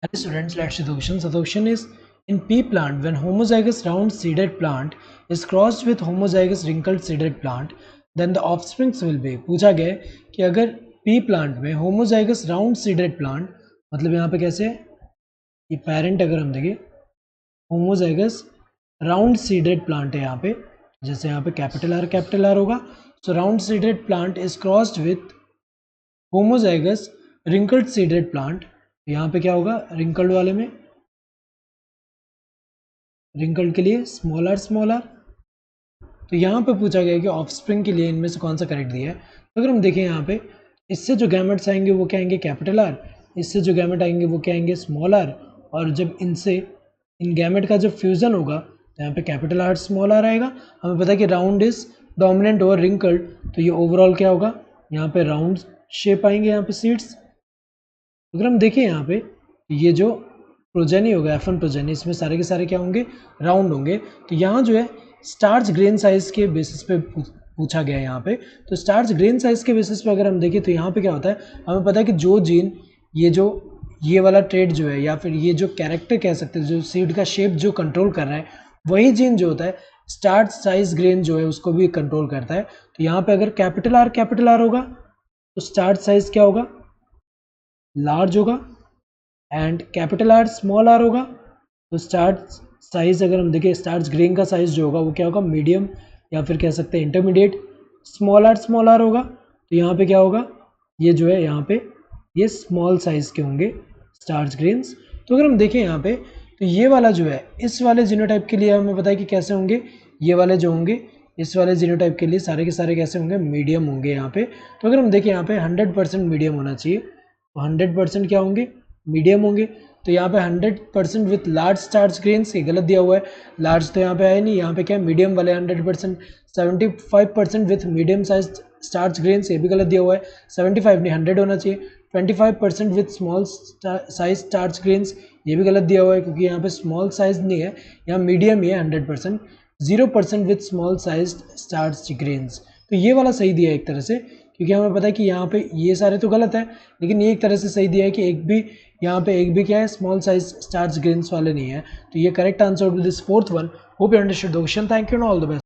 Hello students, let's see the question. So the question is, in pea plant, when homozygous round seeded plant is crossed with homozygous wrinkled seeded plant, then the offsprings will be. पूछा गया है कि अगर pea plant में homozygous round seeded plant, मतलब यहाँ पे कैसे ये पेरेंट अगर हम देखें homozygous round seeded plant है यहाँ पे, जैसे यहाँ पे कैपिटल आर होगा. So round seeded plant is crossed with homozygous wrinkled seeded plant. यहाँ पे क्या होगा, रिंकल्ड वाले में रिंकल्ड के लिए स्मॉल आर. तो यहाँ पे पूछा गया कि ऑफस्प्रिंग के लिए इनमें से कौन सा करेक्ट दिया है. तो अगर हम देखें यहाँ पे, इससे जो गैमेट्स आएंगे वो क्या आएंगे, कैपिटल आर. इससे जो गैमेट आएंगे वो क्या आएंगे, स्मॉल आर. और जब इनसे इन गैमेट का जब फ्यूजन होगा तो यहाँ पे कैपिटल आर स्मॉल आर आएगा. हमें पता है कि round is dominant over wrinkled, तो ये ओवरऑल क्या होगा, यहाँ पे राउंड शेप आएंगे यहाँ पे सीड्स. अगर हम देखें यहाँ पे, ये जो प्रोजेनी होगा F1 प्रोजेनी, इसमें सारे के सारे क्या होंगे, राउंड होंगे. तो यहाँ जो है स्टार्च ग्रेन साइज के बेसिस पे पूछा गया है यहाँ पे. तो स्टार्च ग्रेन साइज के बेसिस पे अगर हम देखें तो यहाँ पे क्या होता है, हमें पता है कि जो जीन ये वाला ट्रेड जो है या फिर ये जो कैरेक्टर कह सकते हैं, जो सीड का शेप जो कंट्रोल कर रहा है, वही जीन जो होता है स्टार्च साइज ग्रेन जो है उसको भी कंट्रोल करता है. तो यहाँ पे अगर कैपिटल आर होगा तो स्टार्च साइज क्या होगा, लार्ज होगा. And capital R small R होगा तो स्टार्च साइज अगर हम देखें, स्टार्च ग्रेन का साइज जो होगा वो क्या होगा, मीडियम या फिर कह सकते हैं इंटरमीडिएट. स्मॉल आर होगा तो यहाँ पे क्या होगा, ये जो है यहाँ पे ये स्मॉल साइज के होंगे स्टार्च ग्रेन्स. तो अगर हम देखें यहाँ पे, तो ये वाला जो है इस वाले जीनोटाइप के लिए हमें पता है कि कैसे होंगे, ये वाले जो होंगे इस वाले जीनोटाइप के लिए सारे के सारे कैसे होंगे, मीडियम होंगे यहाँ पे. तो अगर हम देखें यहाँ पे 100% मीडियम होना चाहिए, तो 100% क्या होंगे, मीडियम होंगे. तो यहाँ पे 100% विथ लार्ज स्टार्च ग्रेन्स, ये गलत दिया हुआ है, लार्ज तो यहाँ पे आया नहीं, यहाँ पे क्या है मीडियम वाले 100%. 75% with medium size starch grains, ये भी गलत दिया हुआ है, 75 नहीं 100 होना चाहिए. 25% with small size starch grains, ये भी गलत दिया हुआ है क्योंकि यहाँ पे स्मॉल साइज नहीं है, यहाँ मीडियम ही है 100%. 0% with small size starch grains, तो ये वाला सही दिया है एक तरह से, क्योंकि हमें पता है कि यहाँ पे ये सारे तो गलत है, लेकिन ये एक तरह से सही दिया है कि एक भी यहाँ पे एक भी क्या है, स्मॉल साइज स्टार्च ग्रेन्स वाले नहीं है. तो ये correct answer to this fourth one. Hope you understood the question. Thank you and all the best.